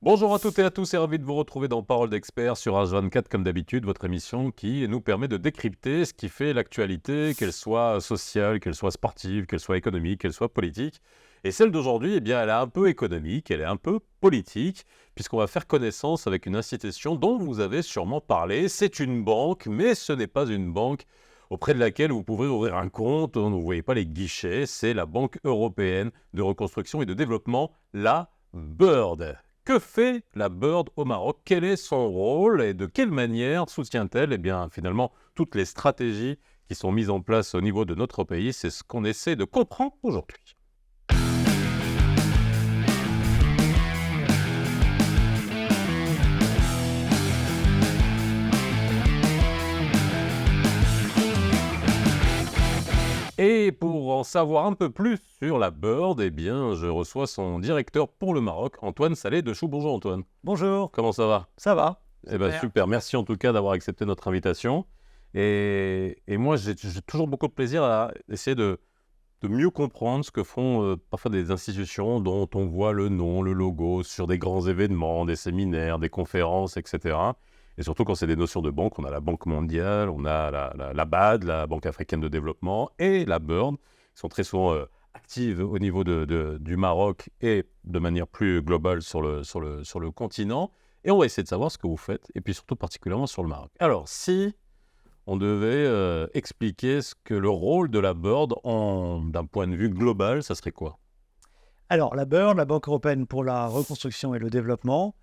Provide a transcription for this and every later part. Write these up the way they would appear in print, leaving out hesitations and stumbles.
Bonjour à toutes et à tous et ravi de vous retrouver dans Parole d'experts sur H24 comme d'habitude, votre émission qui nous permet de décrypter ce qui fait l'actualité, qu'elle soit sociale, qu'elle soit sportive, qu'elle soit économique, qu'elle soit politique. Et celle d'aujourd'hui, eh bien, elle est un peu économique, elle est un peu politique, puisqu'on va faire connaissance avec une institution dont vous avez sûrement parlé. C'est une banque, mais ce n'est pas une banque auprès de laquelle vous pouvez ouvrir un compte, dont vous ne voyez pas les guichets. C'est la Banque européenne de reconstruction et de développement, la BERD. Que fait la BERD au Maroc? Quel est son rôle et de quelle manière soutient-elle finalement toutes les stratégies qui sont mises en place au niveau de notre pays? C'est ce qu'on essaie de comprendre aujourd'hui. Et pour en savoir un peu plus sur la BERD, je reçois son directeur pour le Maroc, Antoine Saleh-Dechou. Bonjour Antoine. Bonjour, Comment ça va? ça va? Super. Merci en tout cas d'avoir accepté notre invitation. Et moi, j'ai toujours beaucoup de plaisir à essayer de mieux comprendre ce que font parfois des institutions dont on voit le nom, le logo sur des grands événements, des séminaires, des conférences, etc. Et surtout quand c'est des notions de banque, on a la Banque mondiale, on a la BAD, la Banque africaine de développement, et la BERD, qui sont très souvent actives au niveau du Maroc et de manière plus globale sur le continent. Et on va essayer de savoir ce que vous faites, et puis surtout particulièrement sur le Maroc. Alors, si on devait expliquer ce que le rôle de la BERD d'un point de vue global, ça serait quoi? Alors, la BERD, la Banque européenne pour la reconstruction et le développement,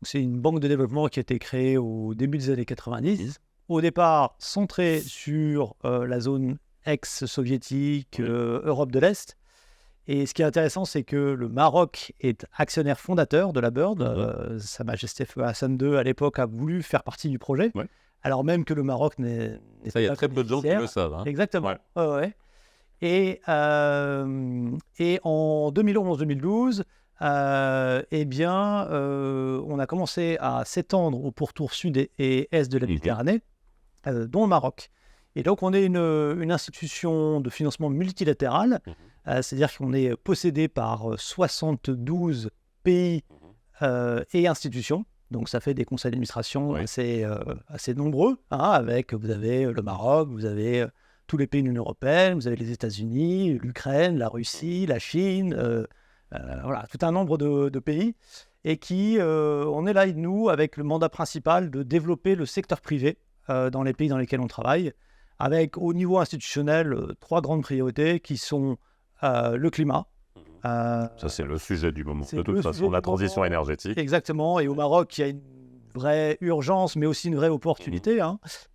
c'est une banque de développement qui a été créée au début des années 90. Au départ, centrée sur la zone ex-soviétique, Europe de l'Est. Et ce qui est intéressant, c'est que le Maroc est actionnaire fondateur de la BERD. Sa Majesté Feu Hassan II, à l'époque, a voulu faire partie du projet, alors même que le Maroc n'est Ça, il y a pas très peu de gens qui le savent. Hein. Exactement. Ouais. Ouais. Et en 2011-2012, on a commencé à s'étendre au pourtour sud et est de la Méditerranée, dont le Maroc. Et donc, on est une institution de financement multilatéral, c'est-à-dire qu'on est possédé par 72 pays et institutions. Donc, ça fait des conseils d'administration assez nombreux, vous avez le Maroc, vous avez tous les pays de l'Union européenne, vous avez les États-Unis, l'Ukraine, la Russie, la Chine, tout un nombre de pays. Et on est là, nous, avec le mandat principal de développer le secteur privé dans les pays dans lesquels on travaille, avec au niveau institutionnel 3 grandes priorités qui sont le climat. Ça, c'est le sujet du moment. De toute façon, la transition énergétique. Exactement. Et au Maroc, il y a une vraie urgence, mais aussi une vraie opportunité,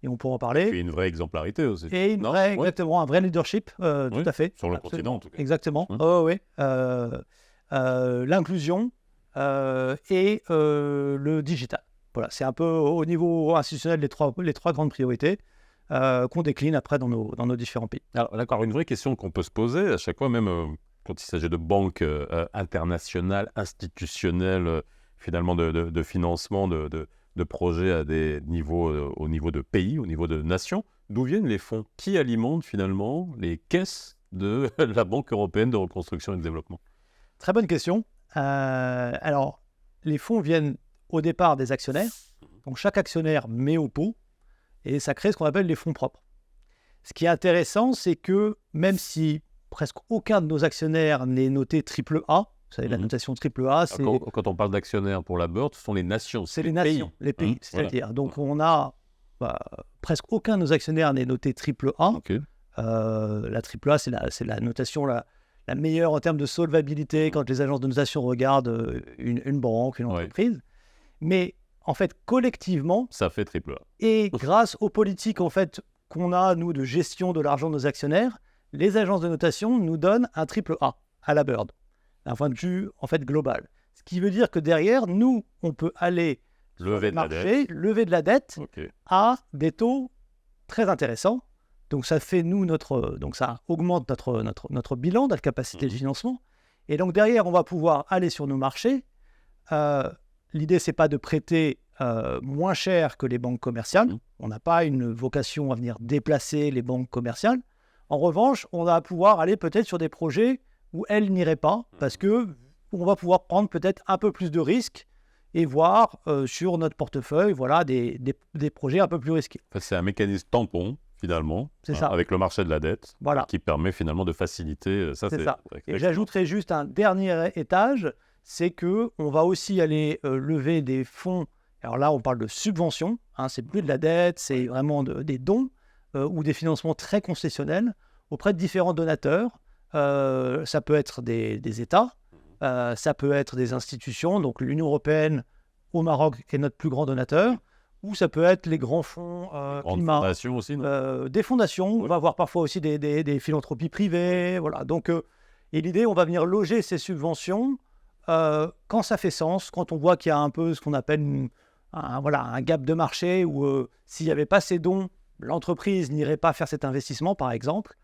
et on pourra en parler. Et une vraie exemplarité aussi. Et exactement, un vrai leadership, tout à fait. Sur le continent, en tout cas. Exactement. L'inclusion et le digital. Voilà, c'est un peu au niveau institutionnel les trois grandes priorités qu'on décline après dans nos différents pays. Alors, d'accord, une vraie question qu'on peut se poser à chaque fois, même quand il s'agit de banques internationales, institutionnelles, finalement de financement de projets à des niveaux, au niveau de pays, au niveau de nations, d'où viennent les fonds? Qui alimente finalement les caisses de la Banque européenne de reconstruction et de développement? Très bonne question. Alors, les fonds viennent au départ des actionnaires. Donc, chaque actionnaire met au pot et ça crée ce qu'on appelle les fonds propres. Ce qui est intéressant, c'est que même si presque aucun de nos actionnaires n'est noté AAA, vous savez, la notation AAA, c'est... Quand on parle d'actionnaires pour la BERD, ce sont les nations. C'est les nations, les pays. C'est-à-dire, donc on a presque aucun de nos actionnaires n'est noté AAA. La AAA, c'est la notation la meilleure en termes de solvabilité quand les agences de notation regardent une banque, une entreprise. Mais en fait, collectivement, ça fait AAA. Et grâce aux politiques en fait, qu'on a, nous, de gestion de l'argent de nos actionnaires, les agences de notation nous donnent un AAA à la BERD, d'un point de vue en fait, global. Ce qui veut dire que derrière, nous, on peut aller lever de la dette à des taux très intéressants. Donc ça fait donc ça augmente notre bilan, notre capacité de financement. Et donc derrière, on va pouvoir aller sur nos marchés. L'idée, c'est pas de prêter moins cher que les banques commerciales. On n'a pas une vocation à venir déplacer les banques commerciales. En revanche, on va pouvoir aller peut-être sur des projets où elles n'iraient pas, parce qu'on va pouvoir prendre peut-être un peu plus de risques et voir sur notre portefeuille des projets un peu plus risqués. En fait, c'est un mécanisme tampon, finalement, C'est ça. avec le marché de la dette, Voilà. qui permet finalement de faciliter. Ça, C'est ça. très Et clair. j'ajouterai juste un dernier étage, c'est qu'on va aussi aller lever des fonds. Alors là, on parle de subventions, c'est plus de la dette, c'est vraiment des dons ou des financements très concessionnels auprès de différents donateurs. Ça peut être des États, ça peut être des institutions, donc l'Union européenne au Maroc est notre plus grand donateur, ou ça peut être les grands fonds Grande climat, fondation aussi, non des fondations, Oui. on va avoir parfois aussi des philanthropies privées, voilà. Donc, et l'idée, on va venir loger ces subventions quand ça fait sens, quand on voit qu'il y a un peu ce qu'on appelle un gap de marché, où s'il n'y avait pas ces dons, l'entreprise n'irait pas faire cet investissement, par exemple,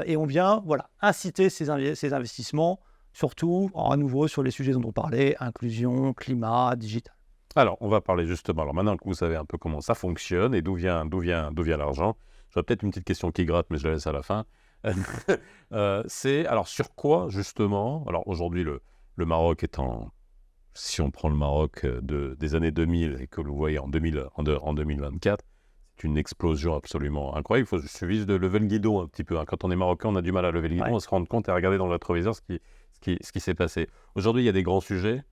et on vient inciter ces investissements, surtout à nouveau sur les sujets dont on parlait, inclusion, climat, digital. Alors, on va parler justement. Alors, maintenant que vous savez un peu comment ça fonctionne et d'où vient l'argent, j'aurais peut-être une petite question qui gratte, mais je la laisse à la fin. C'est alors sur quoi justement. Alors aujourd'hui, le Maroc étant, si on prend le Maroc des années 2000 et que vous voyez en 2024, c'est une explosion absolument incroyable. Il suffit juste de lever le guidon un petit peu. Quand on est marocain, on a du mal à lever le guidon, à se rendre compte et à regarder dans le rétroviseur ce qui s'est passé. Aujourd'hui, il y a des grands sujets.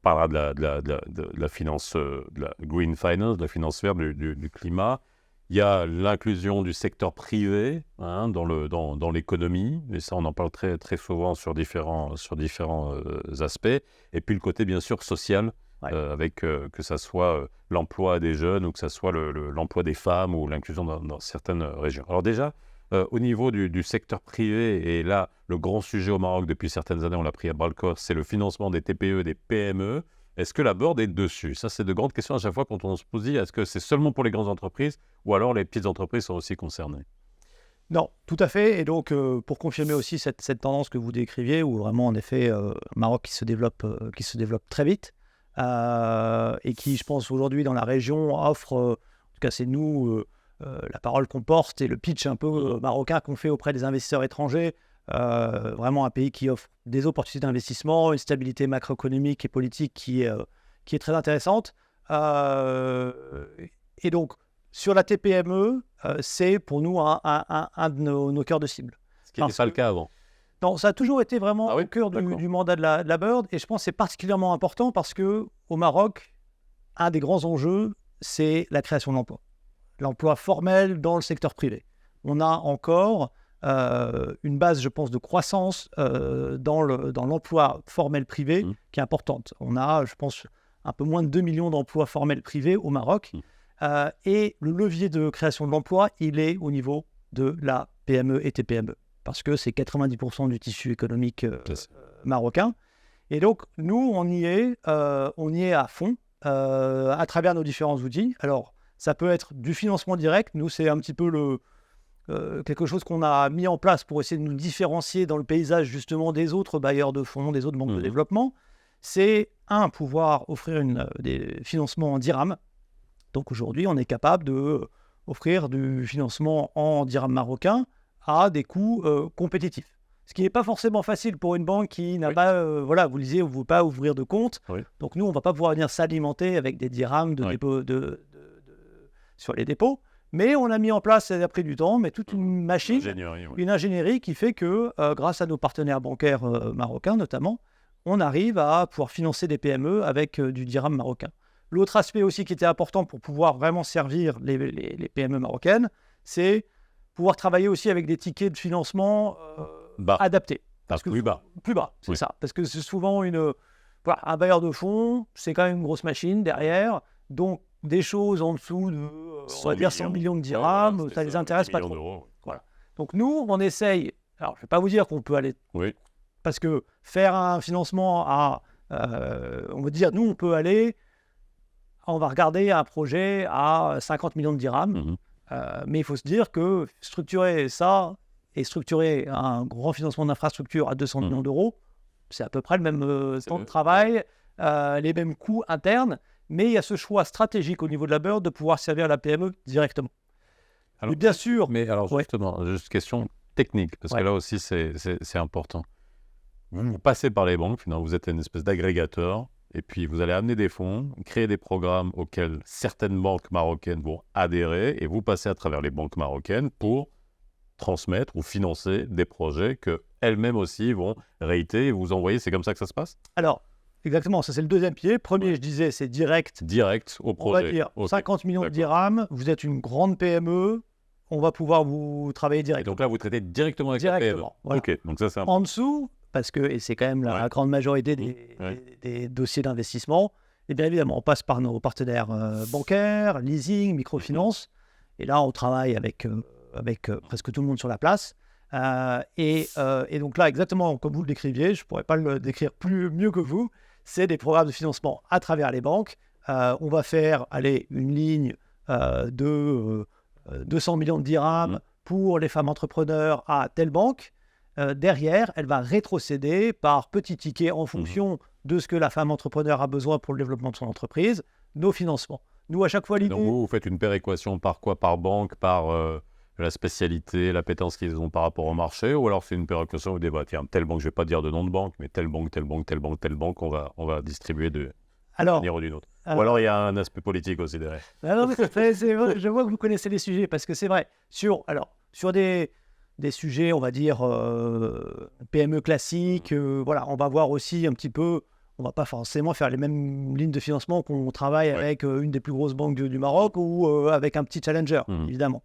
On parlera de la finance, de la green finance, de la finance verte, du climat. Il y a l'inclusion du secteur privé dans l'économie, et ça on en parle très, très souvent sur différents aspects. Et puis le côté bien sûr social, avec que ça soit l'emploi des jeunes ou que ça soit l'emploi des femmes ou l'inclusion dans certaines régions. Alors déjà, au niveau du secteur privé, et là, le grand sujet au Maroc depuis certaines années, on l'a pris à bras-le-corps, c'est le financement des TPE, des PME. Est-ce que la board est dessus? Ça, c'est de grandes questions à chaque fois quand on se pose, est-ce que c'est seulement pour les grandes entreprises ou alors les petites entreprises sont aussi concernées? Non, tout à fait. Et donc, pour confirmer aussi cette tendance que vous décriviez, où vraiment, en effet, Maroc qui se développe très vite, et qui, je pense, aujourd'hui, dans la région, offre, en tout cas, c'est nous, la parole qu'on porte et le pitch un peu marocain qu'on fait auprès des investisseurs étrangers, vraiment un pays qui offre des opportunités d'investissement, une stabilité macroéconomique et politique qui est très intéressante. Et donc, sur la TPME, c'est pour nous un de nos cœurs de cible. Ce qui n'était pas le cas avant. Non, ça a toujours été vraiment Ah oui, au cœur du mandat de la Bird, et je pense que c'est particulièrement important parce qu'au Maroc, un des grands enjeux, c'est la création d'emplois. L'emploi formel dans le secteur privé. On a encore une base, je pense, de croissance dans l'emploi formel privé qui est importante. On a, je pense, un peu moins de 2 millions d'emplois formels privés au Maroc. Et le levier de création de l'emploi, il est au niveau de la PME et TPME, parce que c'est 90% du tissu économique marocain. Et donc, nous, on y est à fond à travers nos différents outils. Alors, ça peut être du financement direct. Nous, c'est un petit peu quelque chose qu'on a mis en place pour essayer de nous différencier dans le paysage justement des autres bailleurs de fonds, des autres banques de développement. C'est pouvoir offrir des financements en dirham. Donc aujourd'hui, on est capable d'offrir du financement en dirham marocain à des coûts compétitifs. Ce qui n'est pas forcément facile pour une banque qui n'a pas, vous le disiez, vous ne veut pas ouvrir de compte. Donc nous, on ne va pas pouvoir venir s'alimenter avec des dirhams sur les dépôts. Mais on a mis en place, ça a pris du temps, mais toute une machine, une ingénierie qui fait que, grâce à nos partenaires bancaires marocains notamment, on arrive à pouvoir financer des PME avec du dirham marocain. L'autre aspect aussi qui était important pour pouvoir vraiment servir les PME marocaines, c'est pouvoir travailler aussi avec des tickets de financement adaptés. Plus bas, c'est ça. Parce que c'est souvent un bailleur de fonds, c'est quand même une grosse machine derrière, donc des choses en dessous de, on va dire, 100 millions de dirhams, ça ne les intéresse pas trop. Voilà. Donc nous, on essaye, alors je ne vais pas vous dire qu'on peut aller, parce que faire un financement on va dire, nous on peut aller, on va regarder un projet à 50 millions de dirhams, mais il faut se dire que structurer ça et structurer un grand financement d'infrastructure à 200 millions d'euros, c'est à peu près le même temps de travail, les mêmes coûts internes, mais il y a ce choix stratégique au niveau de la Bird de pouvoir servir la PME directement. Alors, mais bien sûr... Mais alors justement, juste question technique, parce que là aussi c'est important. Vous passez par les banques, finalement, vous êtes une espèce d'agrégateur, et puis vous allez amener des fonds, créer des programmes auxquels certaines banques marocaines vont adhérer, et vous passez à travers les banques marocaines pour transmettre ou financer des projets qu'elles-mêmes aussi vont rater et vous envoyer. C'est comme ça que ça se passe? Alors, exactement, ça c'est le deuxième pied. Premier, je disais, c'est direct. Direct au On va projet. dire Ok. 50 millions de D'accord. dirhams, vous êtes une grande PME, on va pouvoir vous travailler Et directement. donc là, vous traitez directement avec la PME. Directement, voilà. Ok, donc ça c'est un... En dessous, parce que, et c'est quand même la Ouais. grande majorité Ouais. des dossiers d'investissement, et bien évidemment, on passe par nos partenaires bancaires, leasing, microfinance, et là, on travaille avec presque tout le monde sur la place. Et donc là, exactement comme vous le décriviez, je ne pourrais pas le décrire mieux que vous, c'est des programmes de financement à travers les banques. On va faire une ligne de 200 millions de dirhams pour les femmes entrepreneurs à telle banque. Derrière, elle va rétrocéder par petits tickets en fonction de ce que la femme entrepreneur a besoin pour le développement de son entreprise, nos financements. Nous, à chaque fois, Donc l'idée... vous faites une péréquation par quoi? Par banque, par la spécialité, l'appétence qu'ils ont par rapport au marché, ou alors c'est une péréquation où vous dites, bah, tiens, telle banque, je ne vais pas dire de nom de banque, mais telle banque, telle banque, telle banque, telle banque, on va distribuer d'une manière ou d'une autre. Ou alors il y a un aspect politique aussi derrière. Non, mais c'est vrai, je vois que vous connaissez les sujets, parce que c'est vrai, sur des sujets, on va dire, PME classiques, voilà, on va voir aussi un petit peu, on va pas forcément faire les mêmes lignes de financement qu'on travaille avec une des plus grosses banques du Maroc ou avec un petit challenger, évidemment.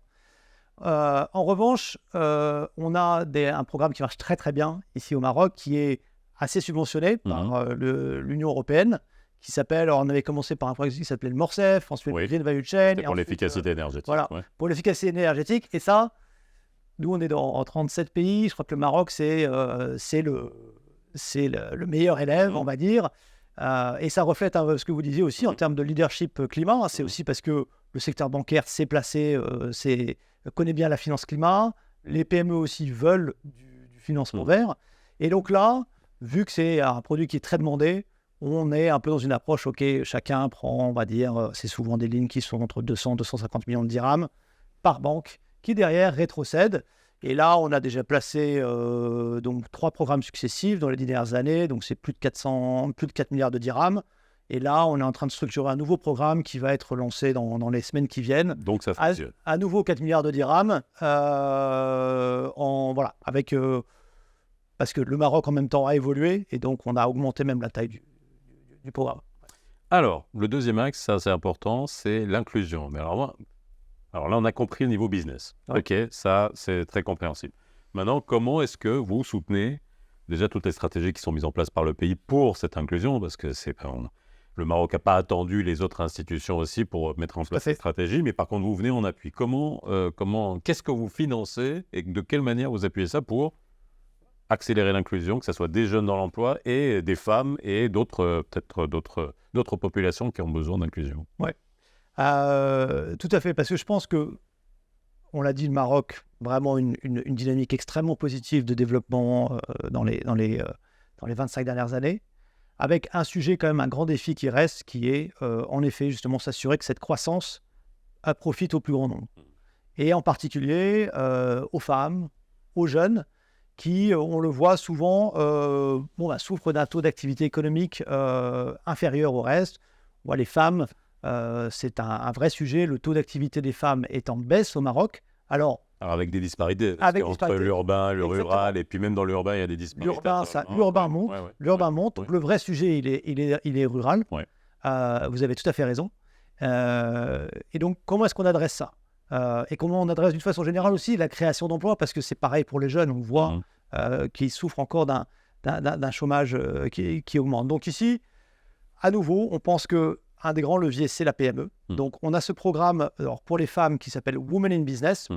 En revanche, on a un programme qui marche très très bien ici au Maroc, qui est assez subventionné par l'Union européenne, qui s'appelle, alors on avait commencé par un programme qui s'appelait le MORCEF, ensuite le Green Value Chain. C'est pour l'efficacité énergétique. Voilà, pour l'efficacité énergétique. Et ça, nous on est en 37 pays, je crois que le Maroc c'est le meilleur élève, on va dire. Et ça reflète ce que vous disiez aussi en termes de leadership climat. C'est aussi parce que le secteur bancaire s'est placé, connaît bien la finance climat. Les PME aussi veulent du financement vert. Et donc là, vu que c'est un produit qui est très demandé, on est un peu dans une approche, ok, chacun prend, on va dire, c'est souvent des lignes qui sont entre 200 et 250 millions de dirhams par banque, qui derrière rétrocèdent. Et là, on a déjà placé donc 3 programmes successifs dans les 10 dernières années, donc c'est plus de 4 milliards de dirhams. Et là, on est en train de structurer un nouveau programme qui va être lancé dans les semaines qui viennent. Donc ça fonctionne. À nouveau 4 milliards de dirhams, parce que le Maroc en même temps a évolué, et donc on a augmenté même la taille du programme. Alors, le deuxième axe, ça c'est important, c'est l'inclusion. Mais alors là, on a compris le niveau business. Ouais. Ok, ça c'est très compréhensible. Maintenant, comment est-ce que vous soutenez déjà toutes les stratégies qui sont mises en place par le pays pour cette inclusion? Parce que le Maroc n'a pas attendu les autres institutions aussi pour mettre en place cette stratégie, mais par contre, vous venez en appui. Qu'est-ce que vous financez et de quelle manière vous appuyez ça pour accélérer l'inclusion, que ce soit des jeunes dans l'emploi et des femmes et d'autres populations qui ont besoin d'inclusion? Ouais. Tout à fait, parce que je pense que, on l'a dit, le Maroc, vraiment une dynamique extrêmement positive de développement dans les 25 dernières années, avec un sujet quand même, un grand défi qui reste, qui est en effet justement s'assurer que cette croissance profite au plus grand nombre. Et en particulier aux femmes, aux jeunes, qui, on le voit souvent, souffrent d'un taux d'activité économique inférieur au reste. On voit les femmes, c'est un vrai sujet. Le taux d'activité des femmes est en baisse au Maroc. Alors avec des disparités, entre l'urbain, le rural, et puis même dans l'urbain, il y a des disparités. L'urbain monte. L'urbain monte. Donc le vrai sujet, il est rural. Ouais. Vous avez tout à fait raison. Et donc, comment est-ce qu'on adresse ça? Et comment on adresse d'une façon générale aussi la création d'emplois, parce que c'est pareil pour les jeunes, on voit qu'ils souffrent encore d'un chômage qui augmente. Donc ici, à nouveau, on pense qu'un des grands leviers, c'est la PME. Donc on a ce programme pour les femmes qui s'appelle Women in Business.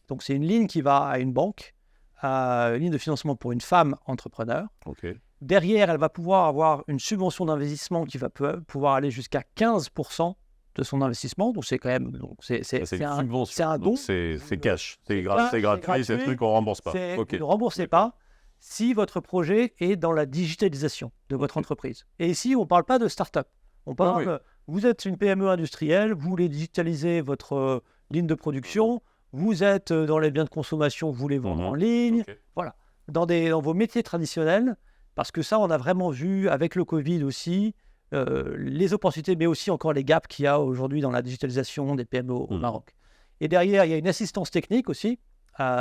Donc c'est une ligne qui va à une banque, une ligne de financement pour une femme entrepreneur. Okay. Derrière, elle va pouvoir avoir une subvention d'investissement qui va pouvoir aller jusqu'à 15% de son investissement, donc c'est quand même c'est un don. C'est cash, c'est gratuit, c'est un truc qu'on ne rembourse pas. Ne remboursez pas si votre projet est dans la digitalisation de votre entreprise. Et ici, on ne parle pas de start-up. On parle vous êtes une PME industrielle, vous voulez digitaliser votre ligne de production, vous êtes dans les biens de consommation, vous les vendre en ligne, voilà, dans vos métiers traditionnels, parce que ça, on a vraiment vu avec le Covid aussi, les opportunités, mais aussi encore les gaps qu'il y a aujourd'hui dans la digitalisation des PME au Maroc. Et derrière, il y a une assistance technique aussi,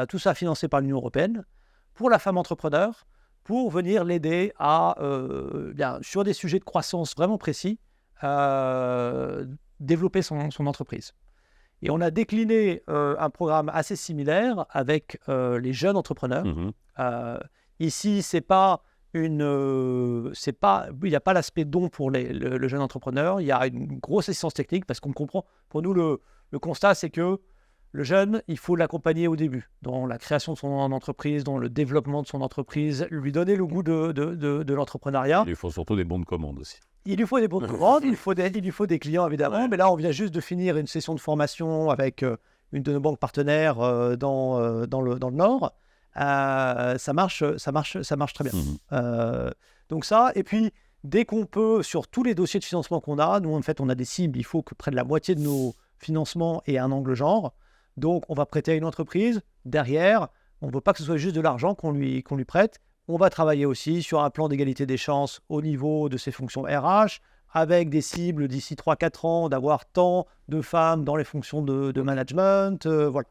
tout ça financé par l'Union européenne, pour la femme entrepreneur, pour venir l'aider à, sur des sujets de croissance vraiment précis, développer son entreprise. Et on a décliné un programme assez similaire avec les jeunes entrepreneurs. Ici, il n'y a pas l'aspect don pour le jeune entrepreneur. Il y a une grosse assistance technique parce qu'on comprend. Pour nous, le constat, c'est que le jeune, il faut l'accompagner au début, dans la création de son entreprise, dans le développement de son entreprise, lui donner le goût de l'entrepreneuriat. Il lui faut surtout des bons de commande aussi. Il lui faut des bons de commande, il lui faut des clients évidemment, mais là on vient juste de finir une session de formation avec une de nos banques partenaires dans le Nord. Ça marche très bien. Donc ça, et puis dès qu'on peut, sur tous les dossiers de financement qu'on a, nous en fait on a des cibles, il faut que près de la moitié de nos financements aient un angle genre. Donc, on va prêter à une entreprise. Derrière, on ne veut pas que ce soit juste de l'argent qu'on lui prête. On va travailler aussi sur un plan d'égalité des chances au niveau de ses fonctions RH, avec des cibles d'ici 3-4 ans, d'avoir tant de femmes dans les fonctions de management. Voilà.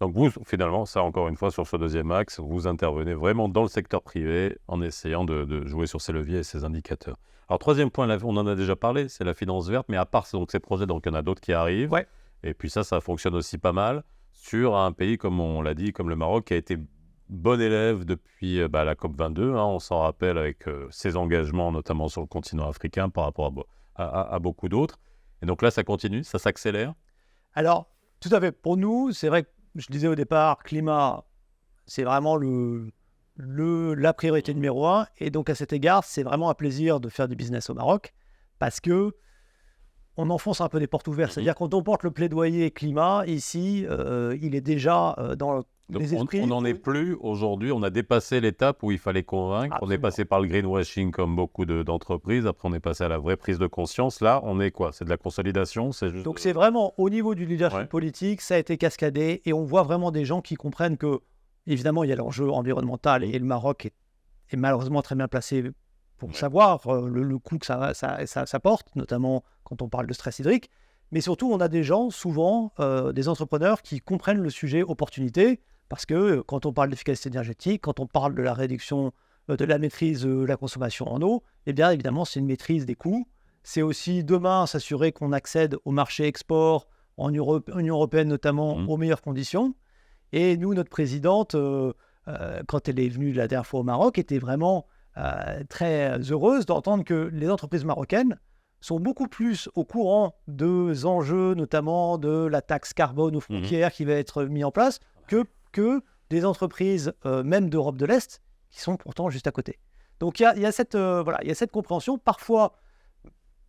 Donc vous, finalement, ça encore une fois, sur ce deuxième axe, vous intervenez vraiment dans le secteur privé en essayant de jouer sur ces leviers et ces indicateurs. Alors, troisième point, on en a déjà parlé, c'est la finance verte, mais à part donc, ces projets, donc, il y en a d'autres qui arrivent. Ouais. Et puis ça fonctionne aussi pas mal sur un pays, comme on l'a dit, comme le Maroc, qui a été bon élève depuis la COP22. On s'en rappelle avec ses engagements, notamment sur le continent africain, par rapport à beaucoup d'autres. Et donc là, ça continue, ça s'accélère. Alors, tout à fait. Pour nous, c'est vrai que je disais au départ, climat, c'est vraiment la priorité numéro 1. Et donc, à cet égard, c'est vraiment un plaisir de faire du business au Maroc parce que on enfonce un peu des portes ouvertes. C'est-à-dire quand on porte le plaidoyer climat, ici, il est déjà dans les esprits. On n'en est plus aujourd'hui. On a dépassé l'étape où il fallait convaincre. Absolument. On est passé par le greenwashing comme beaucoup d'entreprises. Après, on est passé à la vraie prise de conscience. Là, on est quoi? C'est de la consolidation? Donc, c'est vraiment au niveau du leadership politique, ça a été cascadé et on voit vraiment des gens qui comprennent que, évidemment, il y a l'enjeu environnemental et le Maroc est malheureusement très bien placé pour savoir le coût que ça porte, notamment quand on parle de stress hydrique. Mais surtout, on a des gens, souvent, des entrepreneurs qui comprennent le sujet opportunité, parce que quand on parle d'efficacité énergétique, quand on parle de la réduction, de la maîtrise de la consommation en eau, eh bien, évidemment, c'est une maîtrise des coûts. C'est aussi, demain, s'assurer qu'on accède au marché export, en Union européenne notamment, aux meilleures conditions. Et nous, notre présidente, quand elle est venue la dernière fois au Maroc, était vraiment très heureuse d'entendre que les entreprises marocaines sont beaucoup plus au courant des enjeux, notamment de la taxe carbone aux frontières qui va être mise en place, que des entreprises même d'Europe de l'Est qui sont pourtant juste à côté. Donc il y a cette compréhension. Parfois,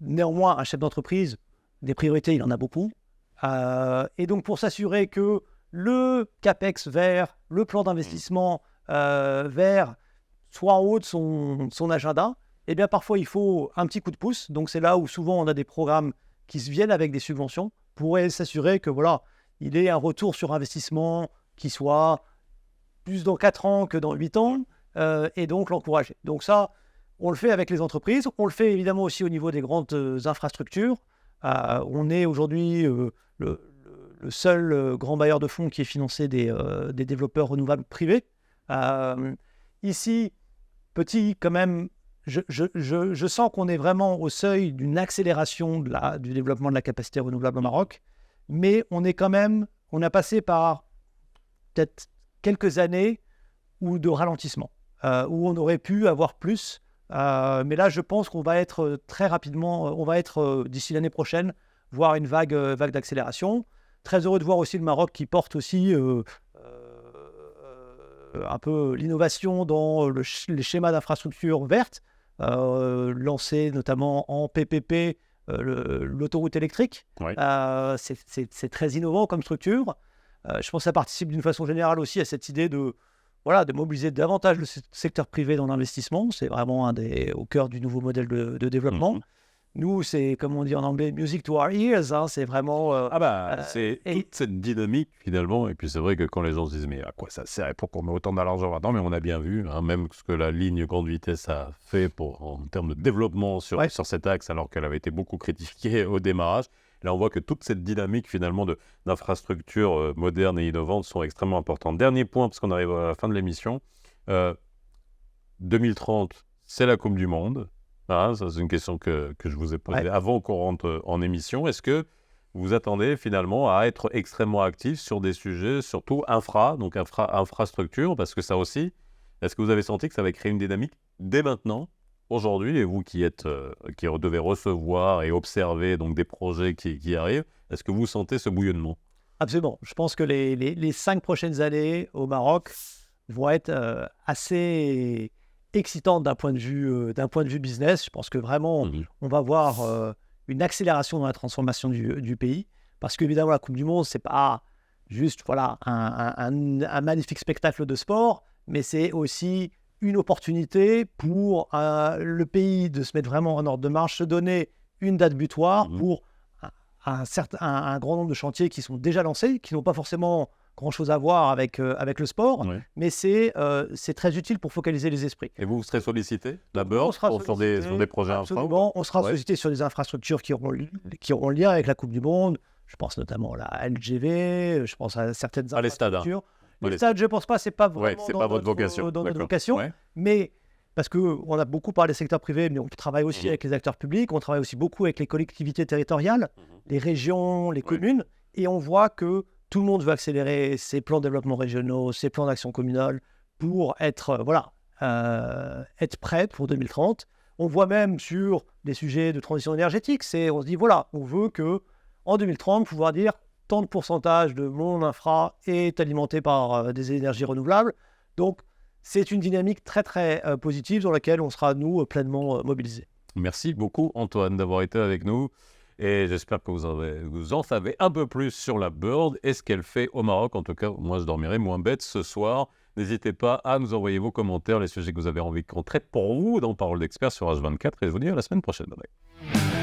néanmoins, un chef d'entreprise, des priorités, il en a beaucoup. Et donc pour s'assurer que le CAPEX vert, le plan d'investissement vert, soit en haut de son agenda, eh bien parfois il faut un petit coup de pouce. Donc c'est là où souvent on a des programmes qui se viennent avec des subventions pour s'assurer que voilà, il ait un retour sur investissement qui soit plus dans 4 ans que dans 8 ans et donc l'encourager. Donc ça, on le fait avec les entreprises, on le fait évidemment aussi au niveau des grandes infrastructures. On est aujourd'hui le seul grand bailleur de fonds qui est financé des développeurs renouvelables privés. Ici, petit quand même, je sens qu'on est vraiment au seuil d'une accélération du développement de la capacité renouvelable au Maroc, mais on a passé par peut-être quelques années de ralentissement, où on aurait pu avoir plus, mais là je pense qu'on va être très rapidement, on va être d'ici l'année prochaine, voir une vague d'accélération. Très heureux de voir aussi le Maroc qui porte aussi un peu l'innovation dans les schémas d'infrastructure verte, lancé notamment en PPP, l'autoroute électrique. Oui. C'est très innovant comme structure. Je pense que ça participe d'une façon générale aussi à cette idée de mobiliser davantage le secteur privé dans l'investissement. C'est vraiment au cœur du nouveau modèle de développement. Nous, c'est, comme on dit en anglais, music to our ears. Hein, c'est vraiment. C'est et- toute cette dynamique finalement. Et puis c'est vrai que quand les gens se disent mais à quoi ça sert et pourquoi on met autant d'argent là-dedans, mais on a bien vu, hein, même ce que la ligne grande vitesse a fait en termes de développement sur cet axe, alors qu'elle avait été beaucoup critiquée au démarrage. Là, on voit que toute cette dynamique finalement d'infrastructures modernes et innovantes sont extrêmement importantes. Dernier point, parce qu'on arrive à la fin de l'émission. 2030, c'est la Coupe du Monde. Ah, ça, c'est une question que je vous ai posée avant qu'on rentre en émission. Est-ce que vous attendez finalement à être extrêmement actif sur des sujets, surtout infrastructure, parce que ça aussi, est-ce que vous avez senti que ça va créer une dynamique dès maintenant, aujourd'hui, et vous qui devez recevoir et observer donc des projets qui arrivent, est-ce que vous sentez ce bouillonnement? Absolument. Je pense que les 5 prochaines années au Maroc vont être assez excitantes d'un point de vue business. Je pense que vraiment, on va voir une accélération dans la transformation du pays. Parce qu'évidemment, la Coupe du Monde, c'est pas juste un magnifique spectacle de sport, mais c'est aussi une opportunité pour le pays de se mettre vraiment en ordre de marche, se donner une date butoir pour un grand nombre de chantiers qui sont déjà lancés, qui n'ont pas forcément grand-chose à voir avec le sport, mais c'est très utile pour focaliser les esprits. Et vous serez sollicité d'abord sur des projets infra? On sera sollicité sur des infrastructures qui auront lien avec la Coupe du Monde. Je pense notamment à la LGV, je pense à certaines infrastructures. Les stades, je ne pense pas, ce n'est pas vraiment votre vocation. Dans notre vocation. Mais parce qu'on a beaucoup parlé des secteurs privés, mais on travaille aussi avec les acteurs publics, on travaille aussi beaucoup avec les collectivités territoriales, les régions, les communes, et on voit que tout le monde veut accélérer ses plans de développement régionaux, ses plans d'action communale pour être prêt pour 2030. On voit même sur des sujets de transition énergétique, on se dit on veut que en 2030 pouvoir dire tant de pourcentage de mon infra est alimenté par des énergies renouvelables. Donc c'est une dynamique très très positive dans laquelle on sera nous pleinement mobilisés. Merci beaucoup Antoine d'avoir été avec nous. Et j'espère que vous en savez un peu plus sur la Bird et ce qu'elle fait au Maroc. En tout cas, moi, je dormirai moins bête ce soir. N'hésitez pas à nous envoyer vos commentaires, les sujets que vous avez envie qu'on traite pour vous dans Parole d'Expert sur H24. Et je vous dis à la semaine prochaine. Bye bye.